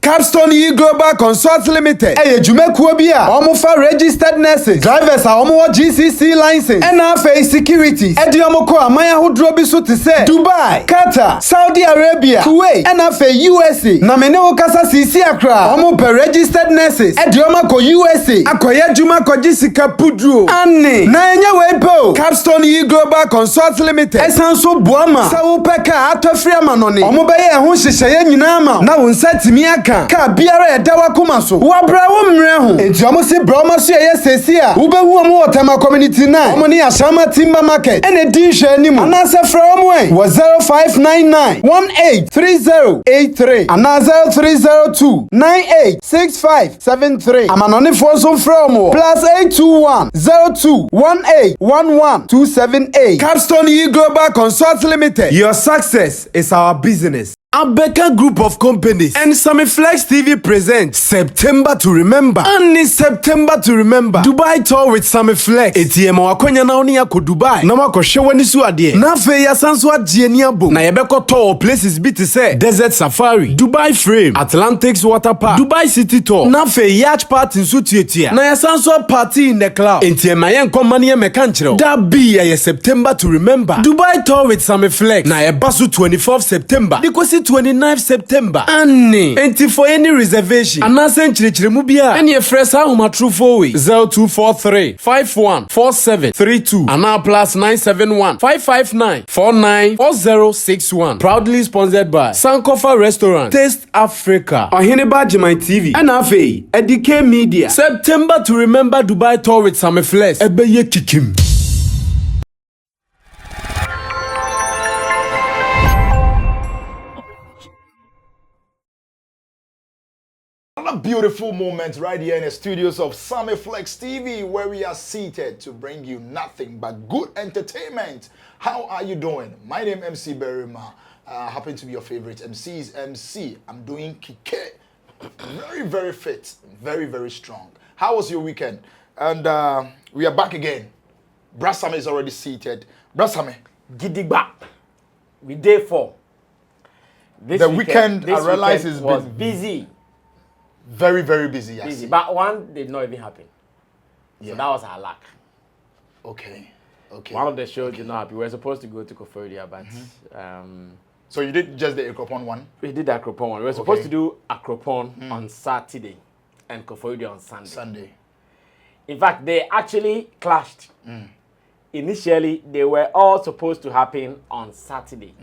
Capstone E Global Consult Limited. Eye dwumakuo bi a omo fa registered nurses, drivers a omo wo GCC license, and afa securities. E di omo ko aman ahodro bi so te se Dubai, Qatar, Saudi Arabia, Kuwait, and afa USA. Na me ne wo kasa sisi akra. Omo per registered nurses. E di omo ko USA. Akoya dwuma ko gisika pudro. Ani na enye we po. Capstone E Global Consult Limited. Esanso boama. Sa wo peka atofri amanone. Omo beye ho hyehyeye nyina ma. Na wo nsatimi aka. Ka biara e dawa koma so. Wo bra wo mre ho. Enti omo se bra omo so ye sesi a. Wo behu omo Otama community 9. Omo ne Ashama Timber Market. Ene di hwe animu. Anase fra omo en. Wo 0599 183083. Ana 0302 986573. Amanone fo so fra omo. +821 02 1811278. Capstone E Global Consult Limited. Your success is our business. Abeka Group of Companies and Sammy Flex TV presents September to Remember. And in September to Remember, Dubai tour with Sammy Flex. ATM wakonya na oni yako Dubai. Na wako shewe nisu adie. Na fe ya sansu adie ni abo. Na yebeko tour places biti se Desert Safari, Dubai Frame, Atlantics Water Park, Dubai City Tour. Na fe yacht party nsu tuetia. Na ya sansu party in the cloud. ATM ayen komani ya mekanchiro. Da be ya September to Remember. Dubai tour with Sammy Flex. Na yebasu 24th September. Dikosi 29th September. Annie. And for any reservation, Anasen Chirichirimu bia. And your fresh home true for 0243 514732. Ana plus 971 559 494061. Proudly sponsored by Sankofa Restaurant, Taste Africa, Ohineba Jimai TV, and Afe, Edike Media. September to Remember Dubai tour with Sammy Flex. Ebeye Kikim. Beautiful moment right here in the studios of Sammy Flex TV, where we are seated to bring you nothing but good entertainment. How are you doing? My name is MC Berima. Happen to be your favorite MC's MC. I'm doing Kike. Very, very fit. Very, very strong. How was your weekend? And we are back again. Brasame is already seated. Brasame. Gidigba. We day 4. The weekend I realize was busy. Very, very busy. Yes. Busy, but one did not even happen. Yeah. So that was our luck. Okay. One of the shows did not happen. We were supposed to go to Koforia, but so you did just the Akropon one? We did the Akropon one. We were supposed to do Akropon on Saturday and Koforia on Sunday. In fact, they actually clashed. Initially, they were all supposed to happen on Saturday.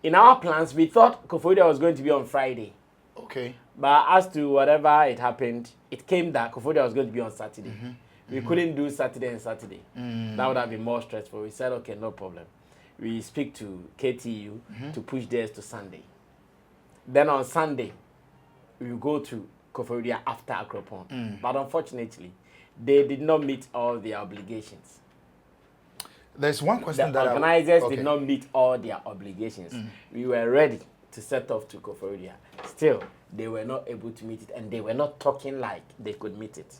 In our plans, we thought Koforia was going to be on Friday. Okay. But as to whatever it happened, it came that Koforia was going to be on Saturday. We couldn't do Saturday and Saturday. That would have been more stressful. We said, okay, no problem. We speak to KTU to push theirs to Sunday. Then on Sunday, we will go to Koforia after Akropon. But unfortunately, they did not meet all their obligations. There's one question the organizers did not meet all their obligations. We were ready to set off to Koforia. Still, they were not able to meet it, and they were not talking like they could meet it.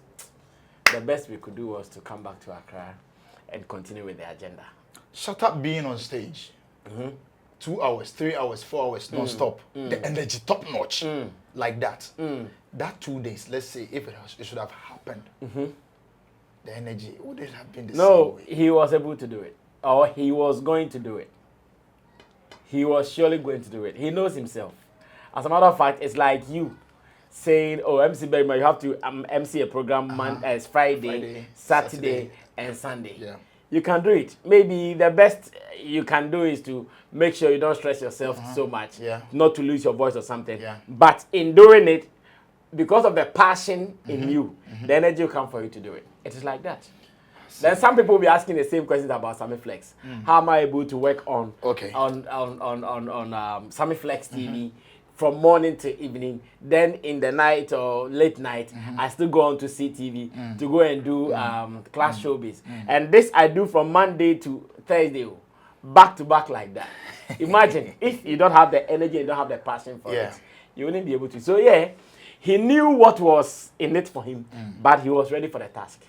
The best we could do was to come back to Accra and continue with the agenda. Shut up being on stage. 2 hours, 3 hours, 4 hours, non-stop. The energy top notch. Like that. That 2 days, let's say, if it should have happened, the energy, would it have been the same way? He was able to do it. Or he was going to do it. He was surely going to do it. He knows himself. As a matter of fact, it's like you saying, oh, MC Berima, you have to MC a program Friday, Saturday, and Sunday. Yeah. You can do it. Maybe the best you can do is to make sure you don't stress yourself so much, not to lose your voice or something. Yeah. But in doing it, because of the passion in you, the energy will come for you to do it. It is like that. Then some people will be asking the same questions about Sammy Flex. How am I able to work on Sammy Flex TV from morning to evening? Then in the night or late night, I still go on to CTV to go and do class showbiz. And this I do from Monday to Thursday, back to back like that. Imagine if you don't have the energy and don't have the passion for it, you wouldn't be able to. So yeah, he knew what was in it for him, but he was ready for the task.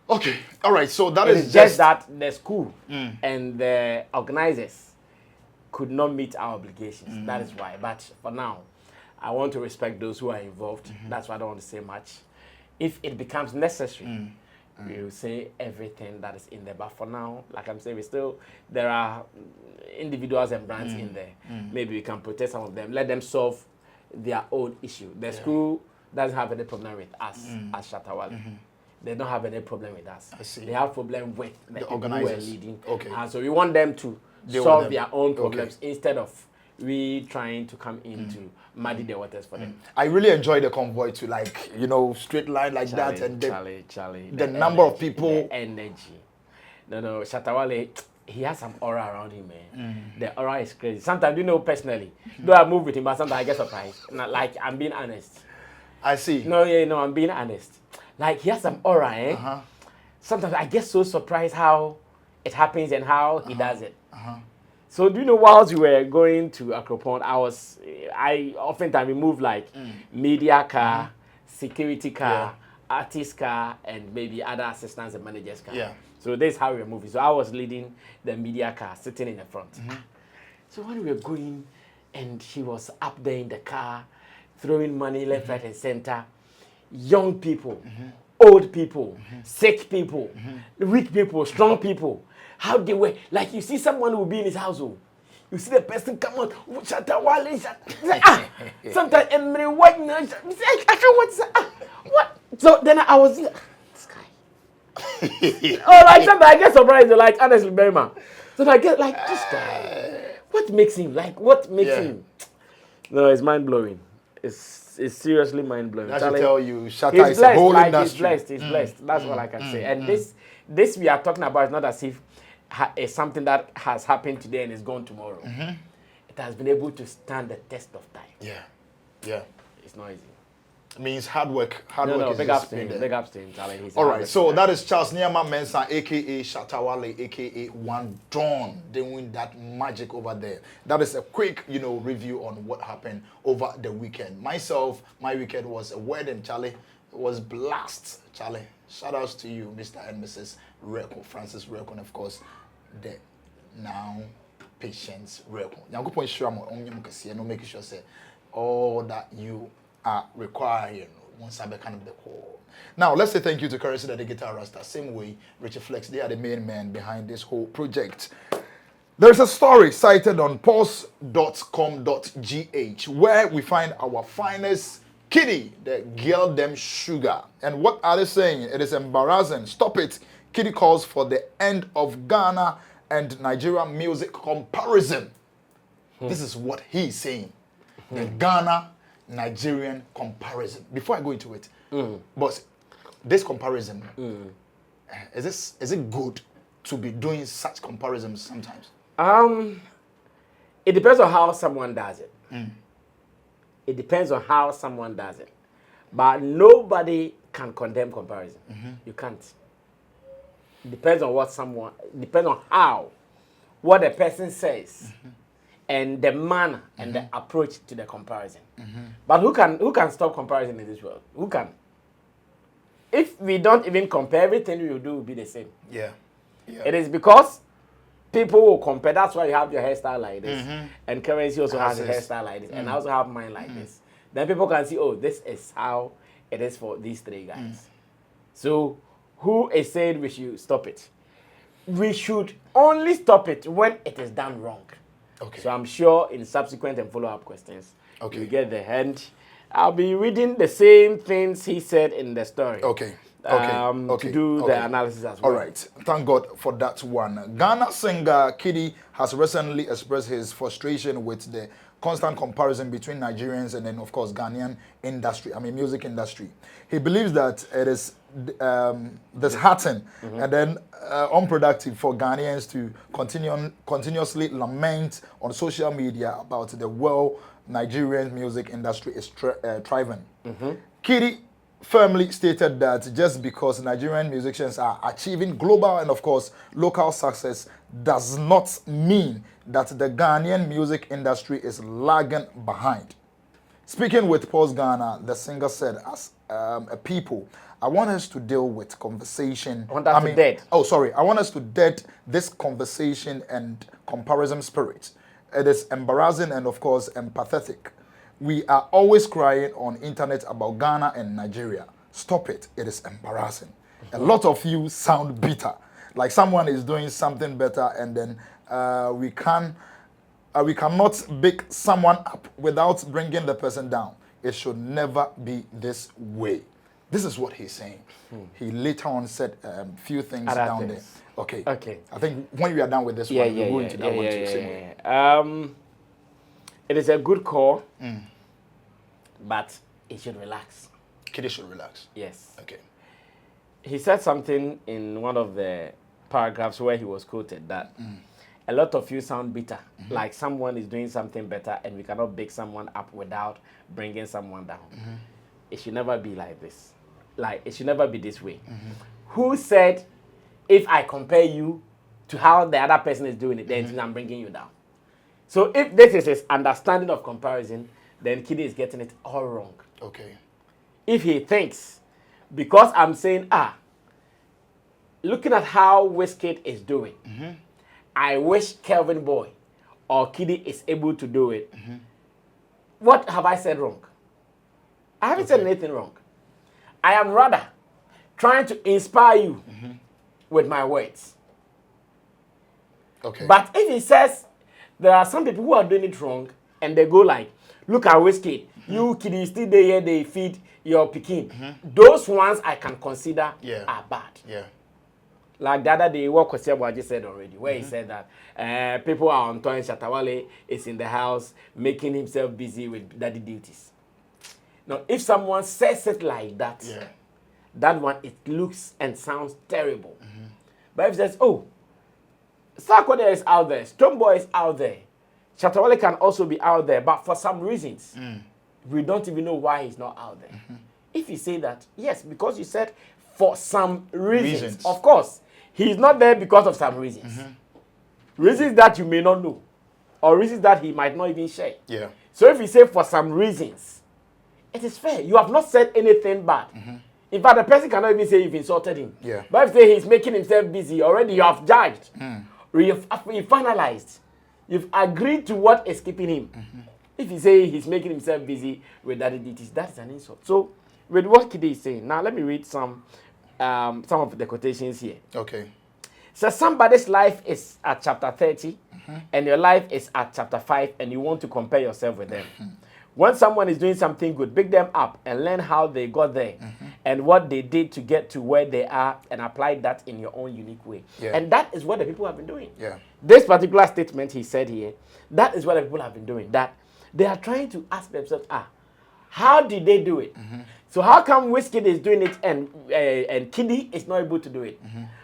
Okay, all right, so that is just that the school and the organizers could not meet our obligations. That is why. But for now, I want to respect those who are involved. That's why I don't want to say much. If it becomes necessary, we will say everything that is in there. But for now, like I'm saying, there are individuals and brands in there. Maybe we can protect some of them, let them solve their own issue. The school doesn't have any problem with us as Shatawale. They don't have any problem with us. I see. They have problem with the organizers who are leading. Okay. And so we want them to solve their own problems instead of we trying to come in to muddy the waters for them. I really enjoy the convoy to, like, you know, straight line like that, and the number of people. The energy. No, Shatawale, he has some aura around him, man. The aura is crazy. Sometimes, you know, personally, though I move with him, but sometimes I get surprised. Like, I'm being honest. I see. No, I'm being honest. Like, he has some aura, eh? Sometimes I get so surprised how it happens and how he does it. So do you know, whilst we were going to Akropong, I oftentimes remove like media car, security car, artist car, and maybe other assistants and managers car. Yeah. So this is how we were moving. So I was leading the media car, sitting in the front. So when we were going, and he was up there in the car, throwing money left, right, and center, young people, old people, sick people, weak people, strong people. How they were, like, you see someone who will be in his household. You see the person come out, Shatawale, sometimes every white man, what? So then I was like, this guy. Oh, like sometimes I get surprised, like, honestly, very man. So I get like, this guy, what makes him, him? No, it's mind blowing. It's seriously mind blowing. I should tell you, Shatta is a whole industry. He's blessed. That's all I can say. And this we are talking about is not as if it's something that has happened today and is gone tomorrow. It has been able to stand the test of time. Yeah. It's not easy. It means hard work. No, big ups to him. Big ups to him, Charlie. All right, so that is Charles Nyama Mensah, a.k.a. Shatawale, a.k.a. One Dawn, doing that magic over there. That is a quick, review on what happened over the weekend. Myself, my weekend was a wedding, Charlie. It was blast, Charlie. Shout outs to you, Mr. and Mrs. Reko, Francis Reko, and of course, the now Patience Reko. Now, go sure I'm making sure say all that you are requiring once I become the call. Now, let's say thank you to Currency the Guitar Rasta. Same way, Richard Flex, they are the main man behind this whole project. There's a story cited on pulse.com.gh where we find our finest Kidi, the girl them sugar. And what are they saying? It is embarrassing. Stop it. Kidi calls for the end of Ghana and Nigeria music comparison. This is what he's saying. The Ghana Nigerian comparison. Before I go into it, but this comparison, is it good to be doing such comparisons sometimes? It depends on how someone does it. It depends on how someone does it. But nobody can condemn comparison. You can't. It depends on what the person says. And the manner and the approach to the comparison. But who can stop comparison in this world? Who can? If we don't even compare, everything we will do will be the same. Yeah. It is because people will compare. That's why you have your hairstyle like this. And Currency also has a hairstyle like this. And I also have mine like this. Then people can see, oh, this is how it is for these three guys. So who is saying we should stop it? We should only stop it when it is done wrong. Okay. So I'm sure in subsequent and follow-up questions, you get the hint. I'll be reading the same things he said in the story. To do the analysis as well. All right. Thank God for that one. Ghana singer Kidi has recently expressed his frustration with the constant comparison between Nigerians and then, of course, Ghanaian music industry. He believes that it is disheartening and then unproductive for Ghanaians to continuously lament on social media about the world Nigerian music industry is thriving. Kidi firmly stated that just because Nigerian musicians are achieving global and, of course, local success does not mean that the Ghanaian music industry is lagging behind. Speaking with Pulse Ghana, the singer said, as a people, I want us to deal with conversation. I want us to dead this conversation and comparison spirit. It is embarrassing and, of course, empathetic. We are always crying on internet about Ghana and Nigeria. Stop it. It is embarrassing. A lot of you sound bitter. Like someone is doing something better and then we cannot pick someone up without bringing the person down. It should never be this way. This is what he's saying. He later on said a few things down there. Okay. Okay. I think when we are done with this one, we'll go into that one too. Same way. It is a good call, but he should relax. Kidi should relax. Yes. Okay. He said something in one of the paragraphs where he was quoted that a lot of you sound bitter, like someone is doing something better and we cannot bake someone up without bringing someone down. It should never be like this. Like, it should never be this way. Who said, if I compare you to how the other person is doing it, then I'm bringing you down? So if this is his understanding of comparison, then Kidi is getting it all wrong. Okay. If he thinks, because I'm saying, looking at how Wizkid is doing, I wish Kelvin Boy or Kidi is able to do it. What have I said wrong? I haven't said anything wrong. I am rather trying to inspire you with my words. Okay. But if he says there are some people who are doing it wrong and they go like, look at Wizkid, you Kidi still there here, they feed your Pekin. Those ones I can consider are bad. Yeah. Like the other day, what Kwesi just said already, where he said that people are on Toyin Shatawale is in the house making himself busy with daddy duties. Now, if someone says it like that, that one, it looks and sounds terrible. But if he says, oh, Sarkodie is out there, Stonebwoy is out there, Shatawale can also be out there, but for some reasons, we don't even know why he's not out there. If you say that, yes, because you said for some reasons. Of course, he's not there because of some reasons. Reasons that you may not know, or reasons that he might not even share. Yeah. So if you say for some reasons, it is fair. You have not said anything bad. In fact, the person cannot even say you've insulted him. Yeah. But if you say he's making himself busy, already you have judged. You've finalized. You've agreed to what is keeping him. If you say he's making himself busy with daddy duties, that's an insult. So with what Kidi is saying, now let me read some of the quotations here. Okay. So somebody's life is at chapter 30 and your life is at chapter 5 and you want to compare yourself with them. When someone is doing something good, pick them up and learn how they got there and what they did to get to where they are and apply that in your own unique way. And that is what the people have been doing. This particular statement he said here, that is what the people have been doing. That they are trying to ask themselves, how did they do it? So how come Wizkid is doing it and Kidi is not able to do it?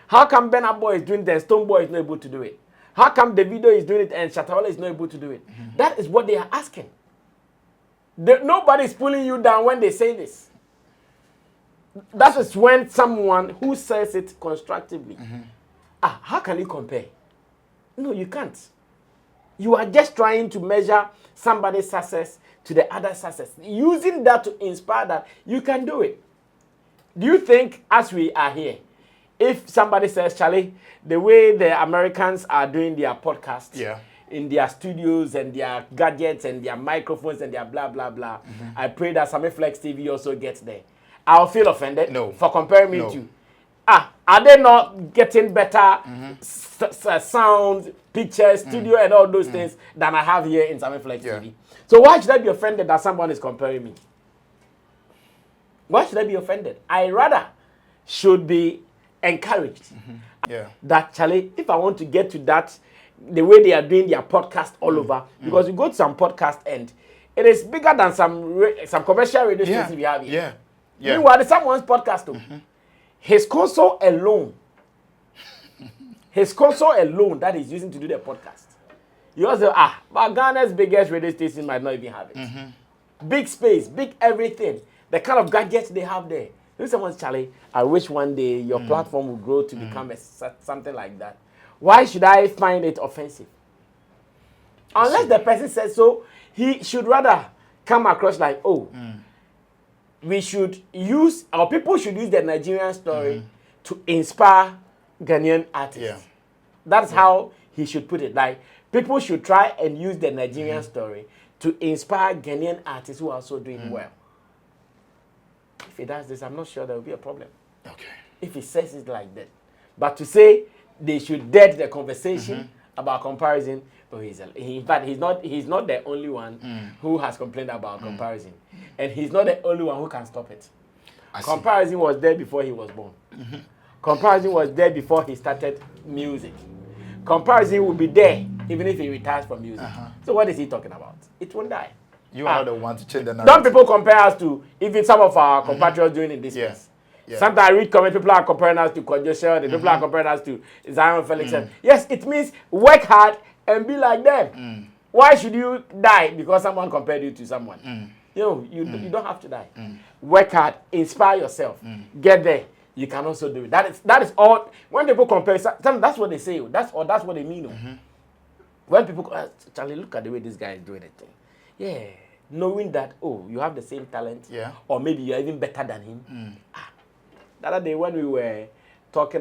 How come Burna Boy is doing it and Stonebwoy is not able to do it? How come Davido is doing it and Shatawale is not able to do it? That is what they are asking. Nobody is pulling you down when they say this. That is when someone who says it constructively. How can you compare? No, you can't. You are just trying to measure somebody's success to the other success, using that to inspire that you can do it. Do you think, as we are here, if somebody says, Charlie, the way the Americans are doing their podcast, in their studios and their gadgets and their microphones and their blah, blah, blah, I pray that Sammy Flex TV also gets there. I'll feel offended for comparing me to. Are they not getting better sound, pictures, studio, and all those things than I have here in Sammy Flex TV? So why should I be offended that someone is comparing me? Why should I be offended? I rather should be encouraged that, Charlie, if I want to get to that, the way they are doing their podcast all over, because you go to some podcast and it is bigger than some commercial radio stations we have here. Meanwhile, someone's podcast, his console alone that he's using to do the podcast. You also but Ghana's biggest radio station might not even have it. Big space, big everything. The kind of gadgets they have there. If someone's Charlie, I wish one day your platform will grow to become something like that. Why should I find it offensive? Unless the person says so, he should rather come across like, we should use, our people should use the Nigerian story to inspire Ghanaian artists. That's how he should put it. Like, people should try and use the Nigerian story to inspire Ghanaian artists who are also doing well. If he does this, I'm not sure there will be a problem. Okay. If he says it like that. But to say they should dead the conversation about comparison, but in fact, he's not the only one who has complained about comparison. And he's not the only one who can stop it. Comparison was there before he was born. Comparison was there before he started music. Comparison will be there even if he retires from music. So what is he talking about? It won't die. You are the one to change the narrative. Don't people compare us to even some of our compatriots doing in this space? Yeah. Sometimes I read comments, people are comparing us to Kodjosha, the people are comparing us to Zion Felix. Yes, it means work hard and be like them. Why should you die because someone compared you to someone? You don't have to die. Work hard, inspire yourself, get there. You can also do it. That is all. When people compare, that's what they say. That's what they mean. When people Charlie, look at the way this guy is doing it. Yeah, knowing that you have the same talent. Yeah. Or maybe you're even better than him. The other day when we were talking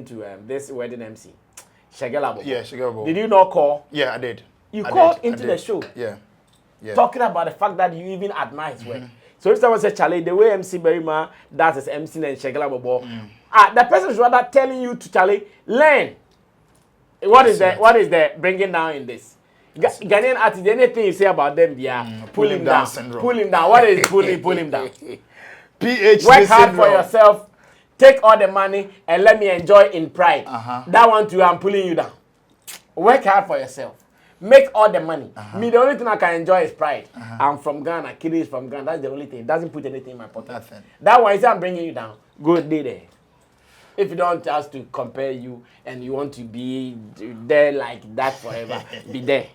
to this wedding MC, Shegelabo. Yeah, Shegelabo. Did you not call? Yeah, I did. You called into the show. Yeah. Talking about the fact that you even admire his work. So if someone says, Charlie, the way MC Berima does his MC and Shegelabo, the person is rather telling you to Charlie, learn. What is the bringing down in this? Ghanaian artists, anything you say about them, they are pull him down. Syndrome. Pull him down. What is pull him down? PhD Work hard for yourself. Take all the money and let me enjoy in pride. That one too, I'm pulling you down. Work hard for yourself. Make all the money. Me, the only thing I can enjoy is pride. I'm from Ghana. Kidi is from Ghana. That's the only thing. It doesn't put anything in my pocket. Nothing. That one is I'm bringing you down. Go there. If you don't want us to compare you and you want to be there like that forever, be there.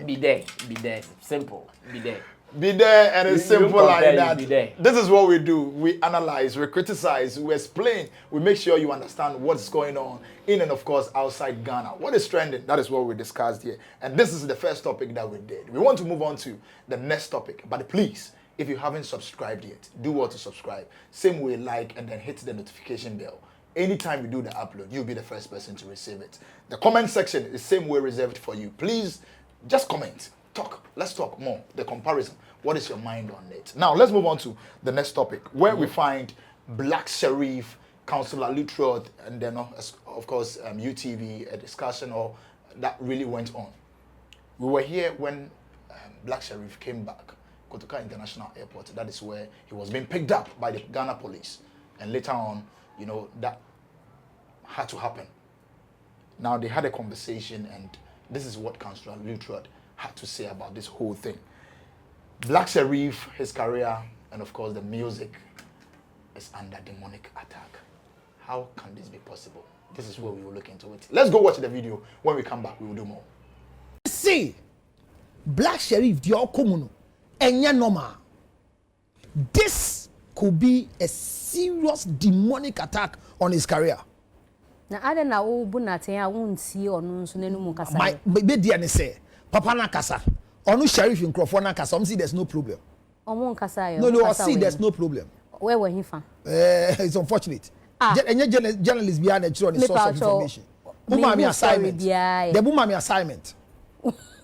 Be there. Be there. Simple. Be there. Be there, and it's simple like that. This is what we do. We analyze, we criticize, we explain, we make sure you understand what's going on in and of course outside Ghana. What is trending? That is what we discussed here. And this is the first topic that we did. We want to move on to the next topic. But please, if you haven't subscribed yet, do what to subscribe. Same way, like and then hit the notification bell. Anytime we do the upload, you'll be the first person to receive it. The comment section is the same way reserved for you. Please, just comment. Talk. Let's talk more. The comparison. What is your mind on it? Now, let's move on to the next topic, where we find Black Sheriff, Councillor Lutrod, and then, of course, UTV, a discussion that really went on. We were here when Black Sheriff came back, Kotoka International Airport. That is where he was being picked up by the Ghana police. And later on, that had to happen. Now, they had a conversation, and this is what Councillor Lutrod had to say about this whole thing. Black Sheriff, his career, and of course the music is under demonic attack. How can this be possible? This is where we will look into it. Let's go watch the video. When we come back, we will do more. See, Black Sheriff, the Okomuno, enya normal. This could be a serious demonic attack on his career. Na ada na wo bu na ten a won tie onu nso nenu mu kasa. My be dia ne say, Papa na kasa. Onu Sheriff in Crawford na kasa. See there's no problem. Omo kasa yo. No, see there's no problem. Where were he from? It's unfortunate. Journalist behind the source of information. Bumami assignment. The Bumami assignment.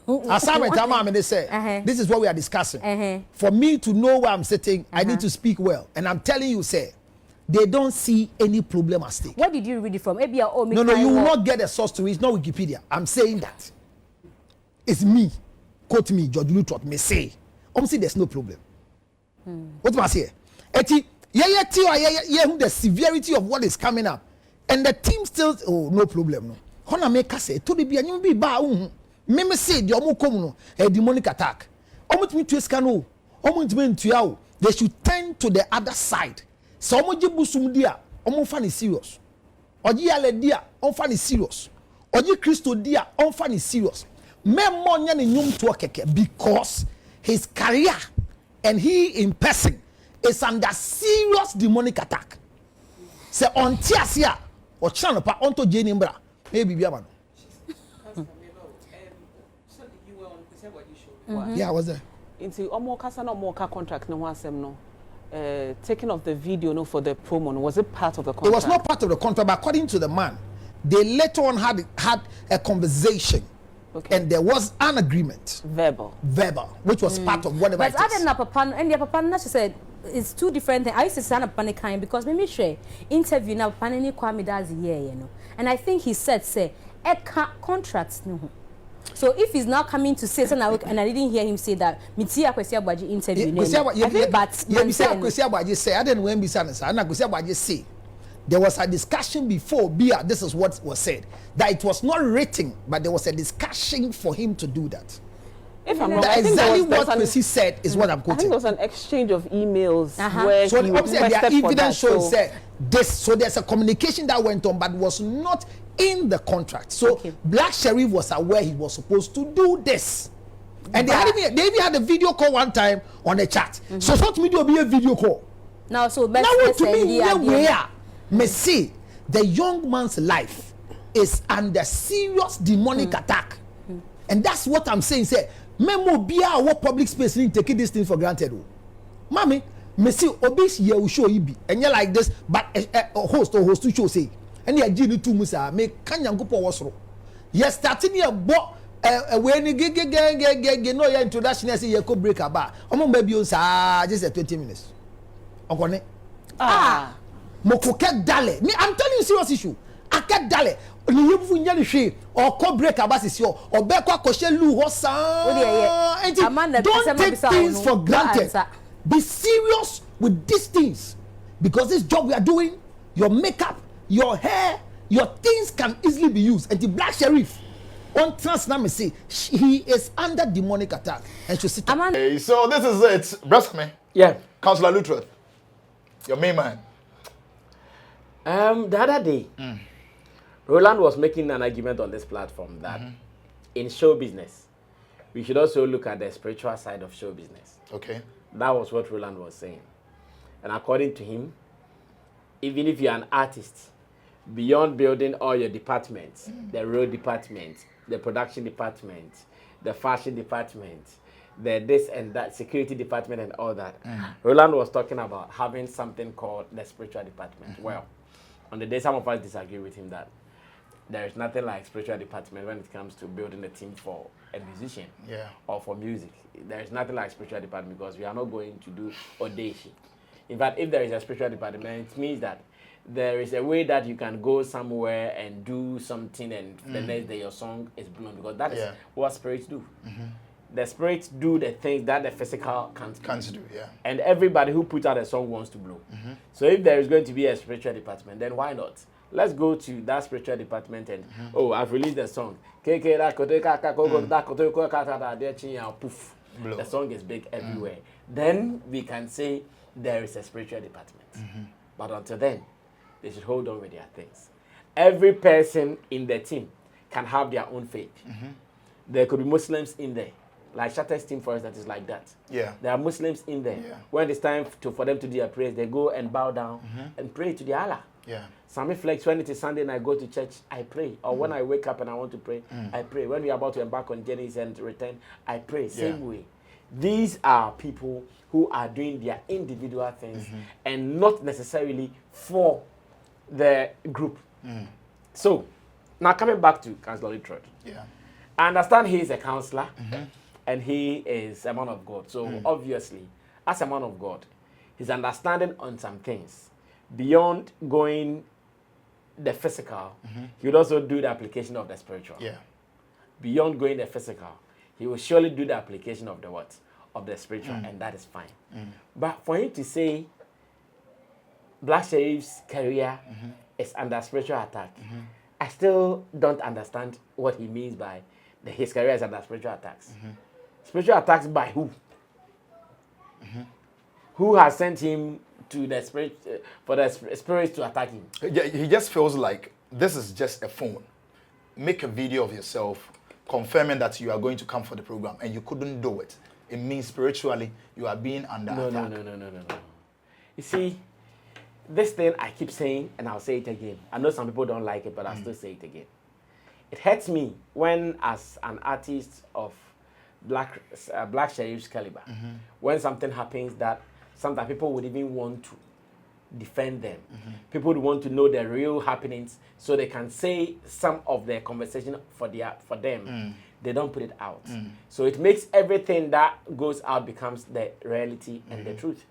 Assignment, they say, this is what we are discussing. For me to know where I'm sitting, I need to speak well. And I'm telling you, say, they don't see any problem at stake. What did you read it from? No, you will not get a source to it. It's not Wikipedia. I'm saying that. It's me. Quote me, George Lutrot, me say. See, there's no problem. What am I saying? The severity of what is coming up. And the team still, no problem. No. Hona make us say, to the be ba me say the omo come no a demonic attack. Omo to me to escano. Omo to me to they should turn to the other side. So omo jebusum dia, omo fan is serious. Oji ale dia, omo fan is serious. Oji Christo dia, omo fan is serious. Me mo nya ne nyum to keke because his career and he in person is under serious demonic attack. Say on tiasia or channel pa onto jeni mbra. Maybe be man. Yeah, I was there. Into Omo Kasa no more contract no wasem no. Taking of the video no for the promo, was it part of the contract? It was not part of the contract, but according to the man, they later on had a conversation Okay. And there was an agreement, Verbal, which was part of whatever But it other is. than Papa, and the Papa, she said it's two different things. I used to say panic kind because maybe share interview now Panini Kwame does year, you know. And I think he said say contracts no. So if he's now coming to say and I didn't hear him say that Mitia Kwesi Agbaji interview. But say I didn't when be say there was a discussion before Bia. This is what was said, that it was not written, but there was a discussion for him to do that. if I'm wrong, I think Exactly there was what Kwesi said is what I'm I think quoting. there was an exchange of emails where So he obviously there are requested for that. evidence showing So said this. So there's a communication that went on, but was not in the contract. So Black Sheriff was aware he was supposed to do this, and they even had a video call one time on the chat. So what media will be a video call? Now so Now what to me where me see the young man's life is under serious demonic attack, and that's what I'm saying. Say memo bia what public space need taking this thing for granted. Mommy, me see obis ye will show you be and you like this, but a host or host to show say and you gini tu musa me kanyango po wasro. Yes, starting here bo when you get no your introduction say you could break about. Omo baby on sa just 20 minutes. Okone. Mokoke dale. Me, I'm telling you serious issue. I get dale. Ni yebu nya ni hwe or co break abasisi or be kwa koshe lu ho sa. Don't take things for granted. Be serious with these things, because this job we are doing, your makeup, your hair, your things can easily be used. And the Black Sheriff on Transnami say he is under demonic attack and should sit. Okay, so this is it, Brother Sammy. Yeah. Councillor Lutreth, your main man. The other day, Roland was making an argument on this platform that in show business, we should also look at the spiritual side of show business. Okay. That was what Roland was saying. And according to him, even if you're an artist, beyond building all your departments, the road department, the production department, the fashion department, the this and that, security department and all that, Roland was talking about having something called the spiritual department. Well, on the day some of us disagree with him that there is nothing like spiritual department when it comes to building a team for a musician or for music. There is nothing like spiritual department because we are not going to do audition. In fact, if there is a spiritual department, it means that there is a way that you can go somewhere and do something and the next day your song is blown, because that is what spirits do. The spirits do the things that the physical can't do. And everybody who puts out a song wants to blow. So if there is going to be a spiritual department, then why not? Let's go to that spiritual department and I've released the song. Poof. The song is big everywhere. Then we can say there is a spiritual department. But until then, they should hold on with their things. Every person in the team can have their own faith. There could be Muslims in there. Like Shatter's team, for instance, is like that. There are Muslims in there. When it's time for them to do their prayers, they go and bow down and pray to their Allah. Sammy Flex, when it is Sunday and I go to church, I pray. Or when I wake up and I want to pray, I pray. When we are about to embark on journeys and return, I pray. Same way. These are people who are doing their individual things and not necessarily for the group. So, now coming back to Councillor Littrod. I understand he is a councillor and he is a man of God. So, obviously, as a man of God, his understanding on some things, beyond going the physical, he would also do the application of the spiritual. Beyond going the physical, he will surely do the application of the what? Of the spiritual, and that is fine. But for him to say Black Sheriff's career is under spiritual attack, I still don't understand what he means by his career is under spiritual attacks. Spiritual attacks by who? Who has sent him to the spirit for the spirits to attack him? He just feels like this is just a phone. Make a video of yourself confirming that you are going to come for the program and you couldn't do it. It means spiritually you are being under attack. No. You see, this thing I keep saying, and I'll say it again. I know some people don't like it, but I'll still say it again. It hurts me when, as an artist of Black Sheriff's caliber, when something happens that sometimes people would even want to defend them. People would want to know the real happenings so they can say some of their conversation for them. they don't put it out. So it makes everything that goes out becomes the reality and the truth.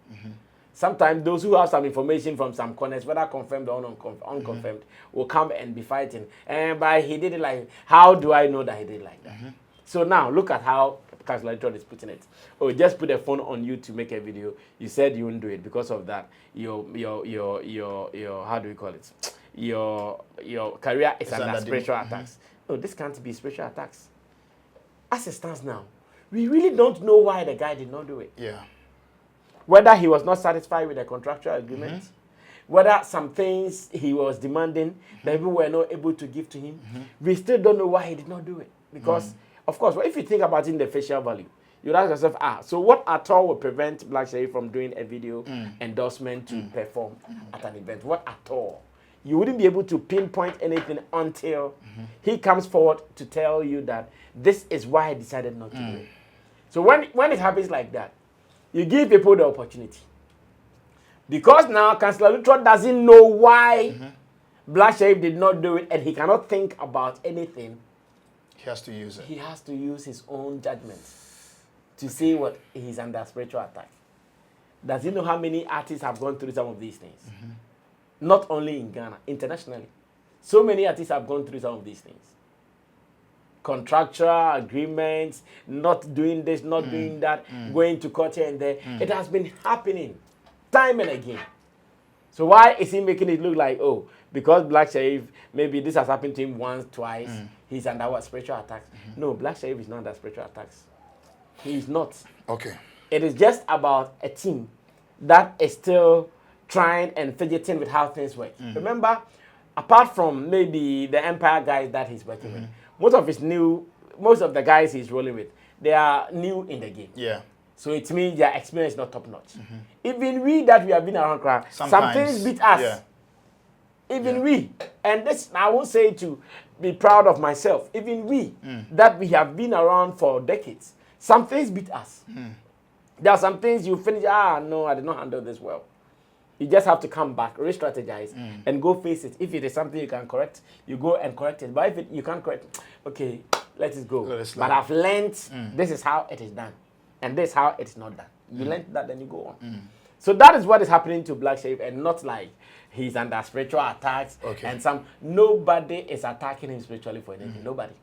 Sometimes those who have some information from some corners, whether confirmed or unconfirmed, will come and be fighting. And by he did it like, how do I know that he did it like that? So now look at how Councillor is putting it. Oh, just put a phone on you to make a video. You said you wouldn't do it because of that. Your how do we call it? Your career is under spiritual attacks. No, this can't be spiritual attacks. As it stands now, we really don't know why the guy did not do it. Yeah. Whether he was not satisfied with the contractual agreement, whether some things he was demanding that people were not able to give to him, we still don't know why he did not do it. Because, of course, if you think about it in the facial value, you ask yourself, so what at all will prevent Black Sherif from doing a video endorsement to perform at an event? What at all? You wouldn't be able to pinpoint anything until he comes forward to tell you that this is why I decided not to do it. So when it happens like that, you give people the opportunity. Because now Councillor Luttrell doesn't know why Black Sherif did not do it and he cannot think about anything. He has to use it. He has to use his own judgment to say what he's under spiritual attack. Does he know how many artists have gone through some of these things? Not only in Ghana, internationally. So many artists have gone through some of these things. Contractual agreements, not doing this, not doing that, going to court here and there. It has been happening time and again. So why is he making it look like, oh, because Black Sherif, maybe this has happened to him once, twice, he's under what, spiritual attacks? No, Black Sherif is not under spiritual attacks. He is not. Okay. It is just about a team that is still trying and fidgeting with how things work. Remember, apart from maybe the Empire guys that he's working with, most of the guys he's rolling with, they are new in the game. Yeah. So it means their experience is not top notch. Even we that we have been around, some things beat us. Yeah. Even we, and this I won't say to be proud of myself. Even we that we have been around for decades, some things beat us. There are some things you finish. No, I did not handle this well. You just have to come back, re-strategize, and go face it. If it is something you can correct, you go and correct it. But if you can't correct, okay, let it go. But I've learned this is how it is done, and this is how it is not done. You learned that, then you go on. So that is what is happening to Black Sherif, and not like he's under spiritual attacks. And nobody is attacking him spiritually for anything. Nobody.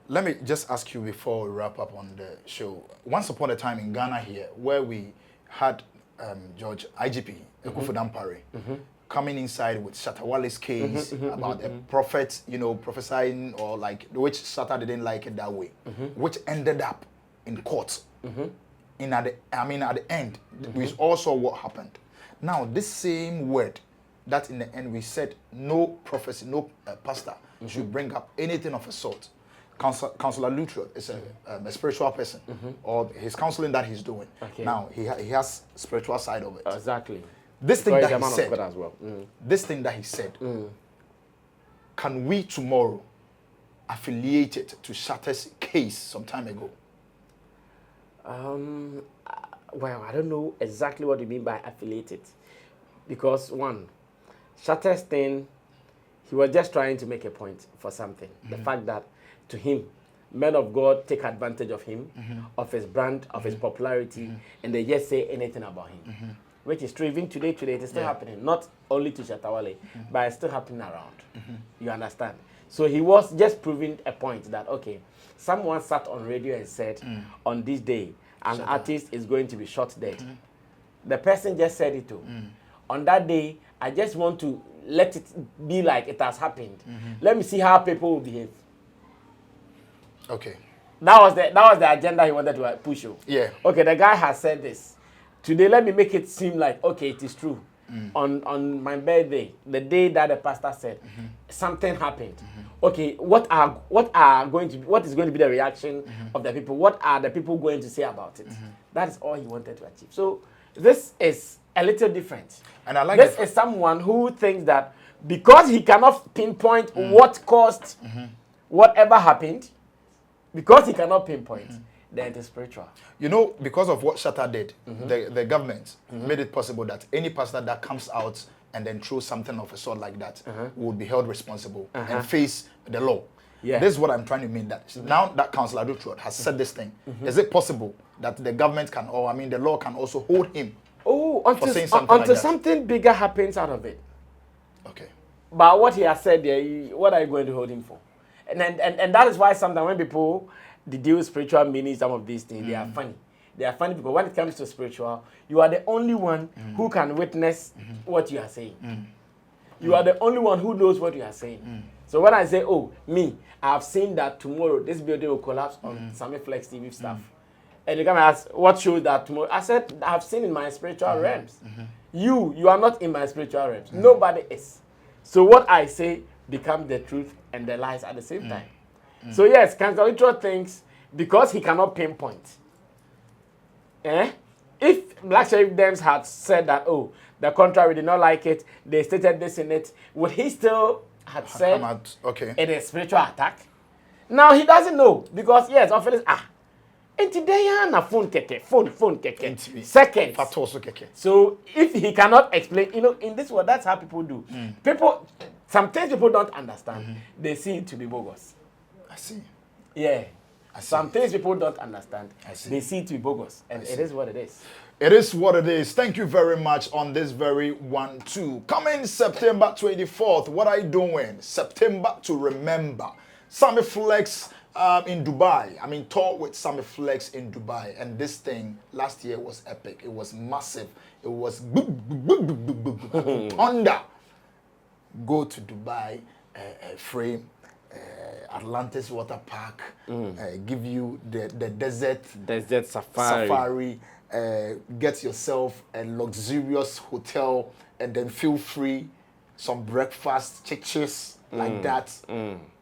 Let me just ask you before we wrap up on the show. Once upon a time in Ghana here, where we had George IGP, Ekufu Dampare, coming inside with Shatawale's case about a prophet, prophesying, or like, which Shatta didn't like it that way, which ended up in court. At the end, we all saw what happened. Now, this same word that in the end we said no prophecy, no pastor should bring up anything of a sort. Councillor Luttrell is a spiritual person, or his counseling that he's doing. Now, he has spiritual side of it. Exactly. This thing that he said, as well. this thing that he said, can we tomorrow affiliate it to Shatta's case some time ago? Well, I don't know exactly what you mean by affiliated. Because one, Shatta's thing, he was just trying to make a point for something. The fact that to him, men of God take advantage of him, of his brand, of his popularity, and they just say anything about him. Which is true. Even today it is still happening. Not only to Shattawale, but it's still happening around. You understand? So he was just proving a point that, okay, someone sat on radio and said, on this day, an artist is going to be shot dead. The person just said it too. On that day, I just want to let it be like it has happened. Let me see how people will behave. Okay. That was the agenda he wanted to push you. Yeah. Okay, the guy has said this. Today, let me make it seem like, okay, it is true. On my birthday, the day that the pastor said, something happened. Okay, what is going to be the reaction of the people? What are the people going to say about it? That is all he wanted to achieve. So this is a little different. And I like this is someone who thinks that because he cannot pinpoint what caused whatever happened, because he cannot pinpoint, then it is spiritual. Because of what Shatta did, the government made it possible that any pastor that comes out and then throws something of a sort like that would be held responsible and face the law. Yeah. This is what I'm trying to mean. That now that Councillor Adutrod has said this thing, is it possible that the government can, or I mean, the law can also hold him? Oh, for saying until something like that? something bigger happens out of it. Okay. But what he has said there, what are you going to hold him for? And that is why sometimes when people deduce spiritual meaning, some of these things, they are funny. They are funny because when it comes to spiritual, you are the only one who can witness what you are saying. You are the only one who knows what you are saying. So when I say, oh, me, I have seen that tomorrow this building will collapse on Sammy Flex TV stuff. And you come and ask, what shows that tomorrow? I said, I have seen in my spiritual realms. You are not in my spiritual realms. Nobody is. So what I say becomes the truth and the lies at the same time. So yes, Councillor thinks because he cannot pinpoint. If Black Sheriff Dems had said that, oh, the contrary did not like it, they stated this in it, would he still have said it is spiritual attack? Now he doesn't know because yes, often and today na phone keke. Seconds. So if he cannot explain, in this world, that's how people do. Some things people don't understand. They see it to be bogus. I see. Yeah. Some things people don't understand. They see it to be bogus. And it is what it is. It is what it is. Thank you very much on this very one too. Coming September 24th, what are you doing? September to remember. Sammy Flex in Dubai. I mean, tour with Sammy Flex in Dubai. And this thing last year was epic. It was massive. It was thunder. Go to Dubai, frame, Atlantis Water Park, give you the desert safari. Get yourself a luxurious hotel and then feel free, some breakfast, chiches like that.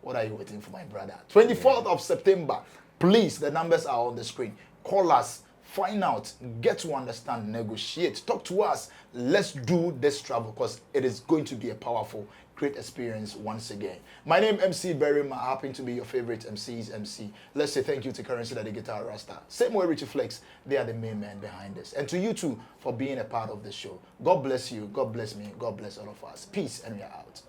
What are you waiting for, my brother? 24th of September. Please, the numbers are on the screen. Call us, find out, get to understand, negotiate, talk to us. Let's do this travel because it is going to be a powerful, great experience once again. My name MC Berima, happen to be your favorite MC's MC. Let's say thank you to Currency the Guitar Rasta. Same way Richie Flex, they are the main man behind this. And to you too for being a part of the show. God bless you, God bless me, God bless all of us. Peace, and we are out.